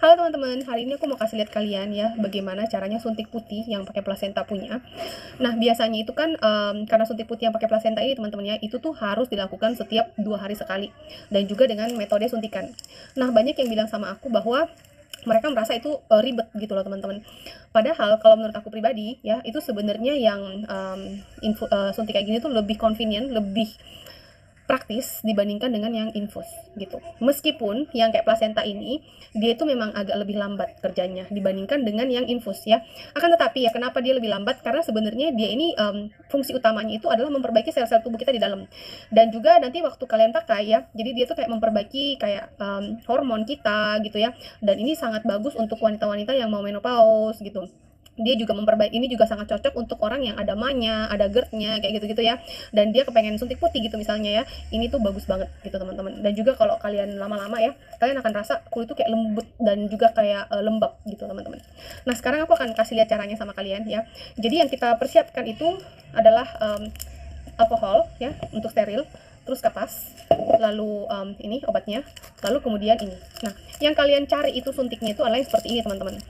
Halo teman-teman, hari ini aku mau kasih lihat kalian ya bagaimana caranya suntik putih yang pakai plasenta punya. Nah, biasanya itu kan karena suntik putih yang pakai plasenta ini teman-teman ya, itu tuh harus dilakukan setiap 2 hari sekali dan juga dengan metode suntikan. Nah, banyak yang bilang sama aku bahwa mereka merasa itu ribet gitu loh teman-teman. Padahal kalau menurut aku pribadi ya, itu sebenarnya yang suntik kayak gini tuh lebih convenient, lebih praktis dibandingkan dengan yang infus gitu. Meskipun yang kayak plasenta ini dia itu memang agak lebih lambat kerjanya dibandingkan dengan yang infus ya. Akan tetapi ya kenapa dia lebih lambat? Karena sebenarnya dia ini fungsi utamanya itu adalah memperbaiki sel-sel tubuh kita di dalam. Dan juga nanti waktu kalian pakai ya, jadi dia tuh kayak memperbaiki kayak hormon kita gitu ya. Dan ini sangat bagus untuk wanita-wanita yang mau menopause gitu. Dia juga memperbaiki, ini juga sangat cocok untuk orang yang ada MA-nya, ada GERD-nya kayak gitu-gitu ya. Dan dia kepengen suntik putih gitu misalnya ya. Ini tuh bagus banget gitu teman-teman. Dan juga kalau kalian lama-lama ya, kalian akan rasa kulit tuh kayak lembut dan juga kayak lembab gitu teman-teman. Nah, sekarang aku akan kasih lihat caranya sama kalian ya. Jadi yang kita persiapkan itu adalah alkohol ya untuk steril, terus kapas, lalu ini obatnya, lalu kemudian ini. Nah, yang kalian cari itu suntiknya itu adalah yang seperti ini teman-teman.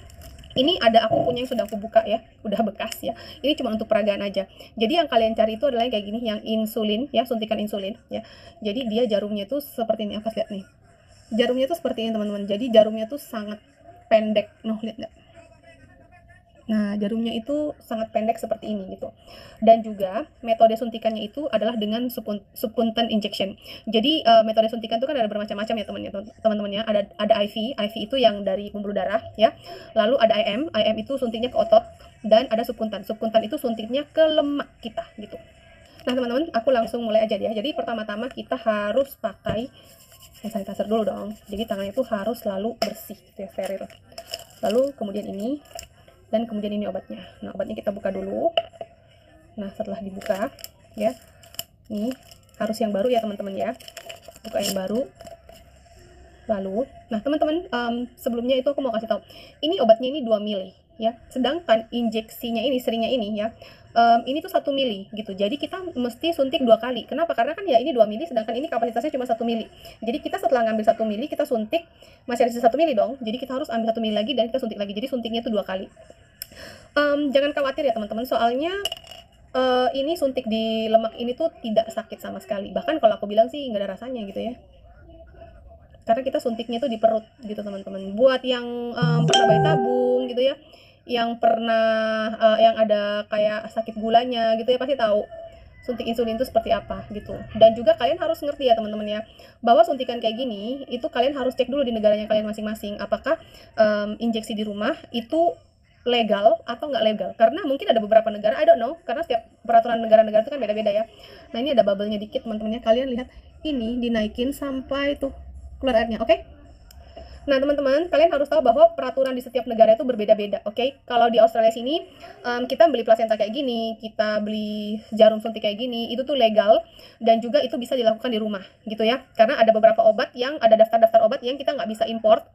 Ini ada aku punya yang sudah aku buka ya, udah bekas ya. Ini cuma untuk peragaan aja. Jadi yang kalian cari itu adalah yang kayak gini, yang insulin ya, suntikan insulin ya. Jadi dia jarumnya tuh seperti ini, aku lihat nih. Jarumnya tuh seperti ini teman-teman. Jadi jarumnya tuh sangat pendek. Noh, lihat nggak? Nah, jarumnya itu sangat pendek seperti ini gitu. Dan juga metode suntikannya itu adalah dengan subcutaneous injection. Jadi metode suntikan itu kan ada bermacam-macam ya teman-teman ya. Ada IV, IV itu yang dari pembuluh darah ya. Lalu ada IM, IM itu suntiknya ke otot, dan ada subcutaneous. Subcutaneous itu suntiknya ke lemak kita gitu. Nah, teman-teman, aku langsung mulai aja ya. Jadi pertama-tama kita harus pakai hand sanitizer dulu dong. Jadi tangannya itu harus selalu bersih gitu ya, steril. Lalu kemudian ini, dan kemudian ini obatnya. Nah, obatnya kita buka dulu. Nah, setelah dibuka ya, ini harus yang baru ya teman-teman ya, buka yang baru. Lalu, nah teman-teman, sebelumnya itu aku mau kasih tahu, ini obatnya ini 2 mili ya, sedangkan injeksinya ini, seringnya ini ya, ini tuh 1 mili gitu. Jadi kita mesti suntik 2 kali. Kenapa? Karena kan ya ini 2 mili, sedangkan ini kapasitasnya cuma 1 mili. Jadi kita setelah ngambil 1 mili, kita suntik, masih ada sisa 1 mili dong. Jadi kita harus ambil 1 mili lagi dan kita suntik lagi. Jadi suntiknya itu 2 kali. Jangan khawatir ya teman-teman, soalnya ini suntik di lemak ini tuh tidak sakit sama sekali. Bahkan kalau aku bilang sih nggak ada rasanya gitu ya. Karena kita suntiknya tuh di perut gitu teman-teman. Buat yang pernah bayi tabung gitu ya, yang pernah yang ada kayak sakit gulanya gitu ya, pasti tahu suntik insulin itu seperti apa gitu. Dan juga kalian harus ngerti ya teman-teman ya, bahwa suntikan kayak gini itu kalian harus cek dulu di negaranya kalian masing-masing, apakah injeksi di rumah itu legal atau nggak legal. Karena mungkin ada beberapa negara, I don't know, karena setiap peraturan negara-negara itu kan beda-beda ya. Nah, ini ada bubble-nya dikit teman-teman ya, kalian lihat ini dinaikin sampai tuh keluar airnya, oke? Nah, teman-teman, kalian harus tahu bahwa peraturan di setiap negara itu berbeda-beda, oke? Kalau di Australia sini, kita beli plasenta kayak gini, kita beli jarum suntik kayak gini, itu tuh legal, dan juga itu bisa dilakukan di rumah, gitu ya. Karena ada beberapa obat yang, ada daftar-daftar obat yang kita nggak bisa import,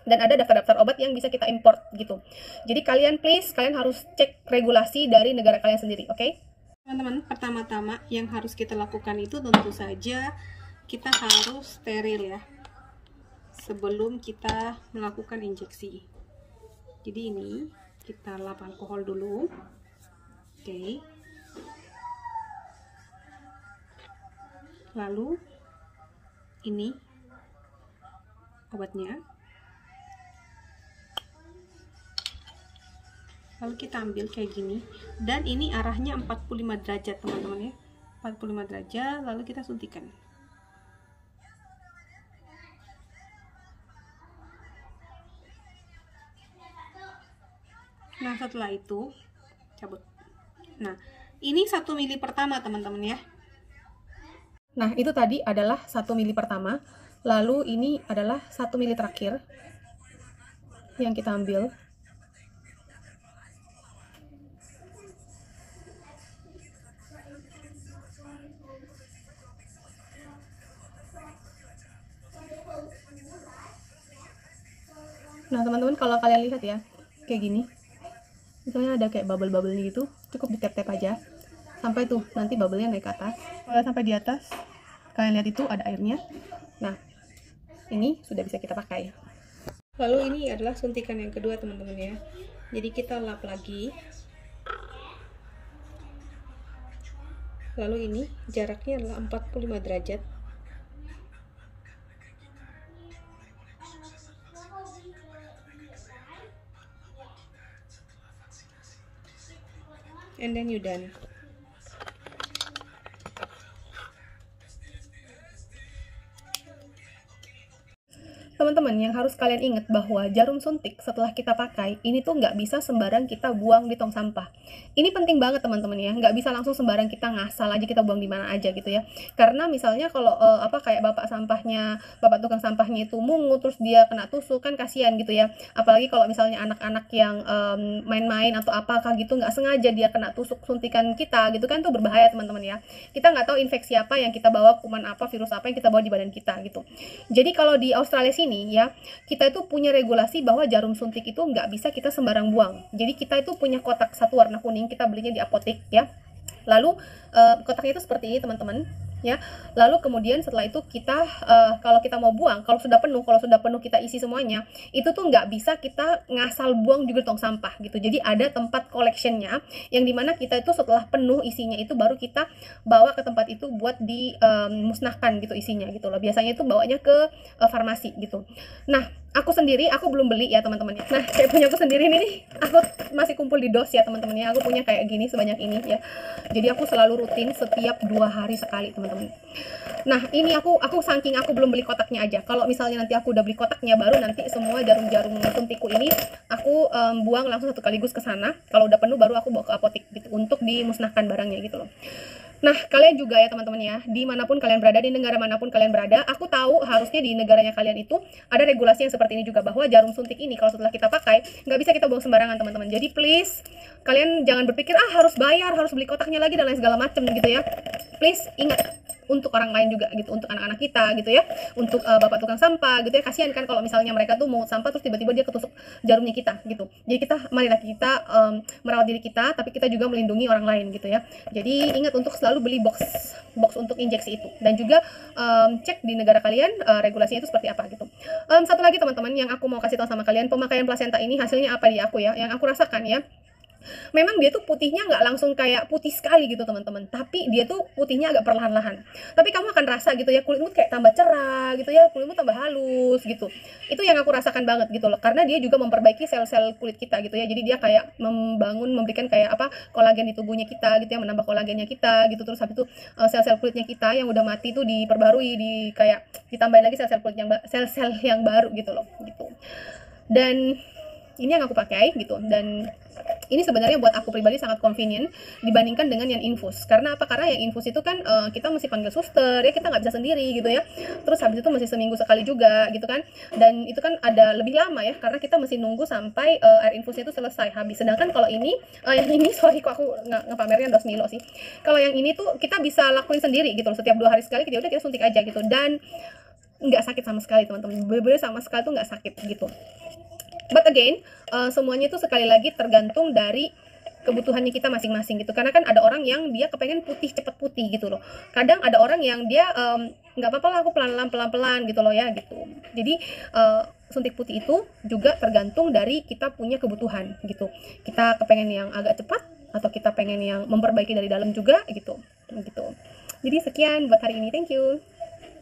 dan ada daftar-daftar obat yang bisa kita import, gitu. Jadi kalian please, kalian harus cek regulasi dari negara kalian sendiri, oke? Teman-teman, pertama-tama yang harus kita lakukan itu tentu saja kita harus steril ya, sebelum kita melakukan injeksi. Jadi ini kita lap alkohol dulu, oke. Lalu ini obatnya, lalu kita ambil kayak gini, dan ini arahnya 45 derajat teman-teman ya, 45 derajat, lalu kita suntikan. Nah, setelah itu cabut. Nah, ini 1 mili pertama teman-teman ya. Nah, itu tadi adalah 1 mili pertama. Lalu ini adalah 1 mili terakhir yang kita ambil. Nah, teman-teman, kalau kalian lihat ya, kayak gini. Misalnya ada kayak bubble-bubble gitu, cukup ditap-tap aja sampai tuh nanti bubble-nya naik ke atas. Kalau sampai di atas, kalian lihat itu ada airnya. Nah, ini sudah bisa kita pakai. Lalu ini adalah suntikan yang kedua teman-teman ya. Jadi kita lap lagi. Lalu ini jaraknya adalah 45 derajat. And then you done. Teman-teman, yang harus kalian ingat bahwa jarum suntik setelah kita pakai, ini tuh nggak bisa sembarang kita buang di tong sampah. Ini penting banget teman-teman ya, nggak bisa langsung sembarang kita ngasal aja kita buang di mana aja gitu ya. Karena misalnya kalau kayak bapak tukang sampahnya itu mungut terus dia kena tusuk kan kasihan gitu ya. Apalagi kalau misalnya anak-anak yang main-main atau apakah gitu nggak sengaja dia kena tusuk suntikan kita gitu kan, tuh berbahaya teman-teman ya. Kita nggak tahu infeksi apa yang kita bawa, kuman apa, virus apa yang kita bawa di badan kita gitu. Jadi kalau di Australia sini ya, kita itu punya regulasi bahwa jarum suntik itu nggak bisa kita sembarang buang. Jadi kita itu punya kotak satu warna kuning, kita belinya di apotek ya. Lalu kotaknya itu seperti ini teman-teman ya. Lalu kemudian setelah itu kita kalau kita mau buang, kalau sudah penuh kita isi semuanya, itu tuh nggak bisa kita ngasal buang juga tong sampah gitu. Jadi ada tempat collectionnya yang dimana kita itu setelah penuh isinya itu baru kita bawa ke tempat itu buat dimusnahkan gitu isinya gitu loh. Biasanya itu bawanya ke farmasi gitu. Nah, aku sendiri aku belum beli ya teman-teman. Nah, kayak punya aku sendiri nih, aku masih kumpul di dos ya teman-teman ya. Aku punya kayak gini sebanyak ini ya. Jadi aku selalu rutin setiap 2 hari sekali teman-teman. Nah, ini aku saking aku belum beli kotaknya aja. Kalau misalnya nanti aku udah beli kotaknya, baru nanti semua jarum-jarum suntikku ini aku buang langsung satu kaligus ke sana. Kalau udah penuh baru aku bawa ke apotek gitu untuk dimusnahkan barangnya gitu loh. Nah, kalian juga ya teman-teman ya, dimanapun kalian berada, di negara manapun kalian berada, aku tahu harusnya di negaranya kalian itu ada regulasi yang seperti ini juga, bahwa jarum suntik ini kalau setelah kita pakai nggak bisa kita buang sembarangan teman-teman. Jadi please kalian jangan berpikir harus bayar, harus beli kotaknya lagi dan lain segala macam gitu ya. Please ingat, untuk orang lain juga gitu, untuk anak-anak kita gitu ya, untuk bapak tukang sampah gitu ya. Kasihan kan kalau misalnya mereka tuh mau sampah terus tiba-tiba dia ketusuk jarumnya kita gitu. Jadi marilah kita merawat diri kita, tapi kita juga melindungi orang lain gitu ya. Jadi ingat untuk selalu beli box untuk injeksi itu, dan juga cek di negara kalian regulasinya itu seperti apa gitu. Satu lagi teman-teman yang aku mau kasih tahu sama kalian, pemakaian plasenta ini hasilnya apa di aku ya, yang aku rasakan ya. Memang dia tuh putihnya nggak langsung kayak putih sekali gitu teman-teman, tapi dia tuh putihnya agak perlahan-lahan. Tapi kamu akan rasa gitu ya, kulitmu kayak tambah cerah gitu ya, kulitmu tambah halus gitu. Itu yang aku rasakan banget gitu loh, karena dia juga memperbaiki sel-sel kulit kita gitu ya. Jadi dia kayak memberikan kayak kolagen di tubuhnya kita gitu ya, menambah kolagennya kita gitu. Terus habis itu sel-sel kulitnya kita yang udah mati tuh diperbarui, kayak ditambahin lagi sel-sel yang baru gitu loh gitu. Dan ini yang aku pakai gitu, dan ini sebenarnya buat aku pribadi sangat convenient dibandingkan dengan yang infus. Karena apa? Karena yang infus itu kan kita mesti panggil suster ya, kita nggak bisa sendiri gitu ya. Terus habis itu masih seminggu sekali juga gitu kan, dan itu kan ada lebih lama ya, karena kita mesti nunggu sampai air infusnya itu selesai habis. Sedangkan kalau ini yang ini sorry kok aku ngepamernya dos Milo sih. Kalau yang ini tuh kita bisa lakuin sendiri gitu loh, setiap 2 hari sekali kita suntik aja gitu, dan nggak sakit sama sekali teman-teman, bener-bener sama sekali tuh nggak sakit gitu. But again, semuanya itu sekali lagi tergantung dari kebutuhannya kita masing-masing gitu. Karena kan ada orang yang dia kepengen putih, cepet putih gitu loh. Kadang ada orang yang dia nggak apa-apa lah, aku pelan-pelan gitu loh ya gitu. Jadi suntik putih itu juga tergantung dari kita punya kebutuhan gitu. Kita kepengen yang agak cepat atau kita pengen yang memperbaiki dari dalam juga gitu. Jadi sekian buat hari ini, thank you.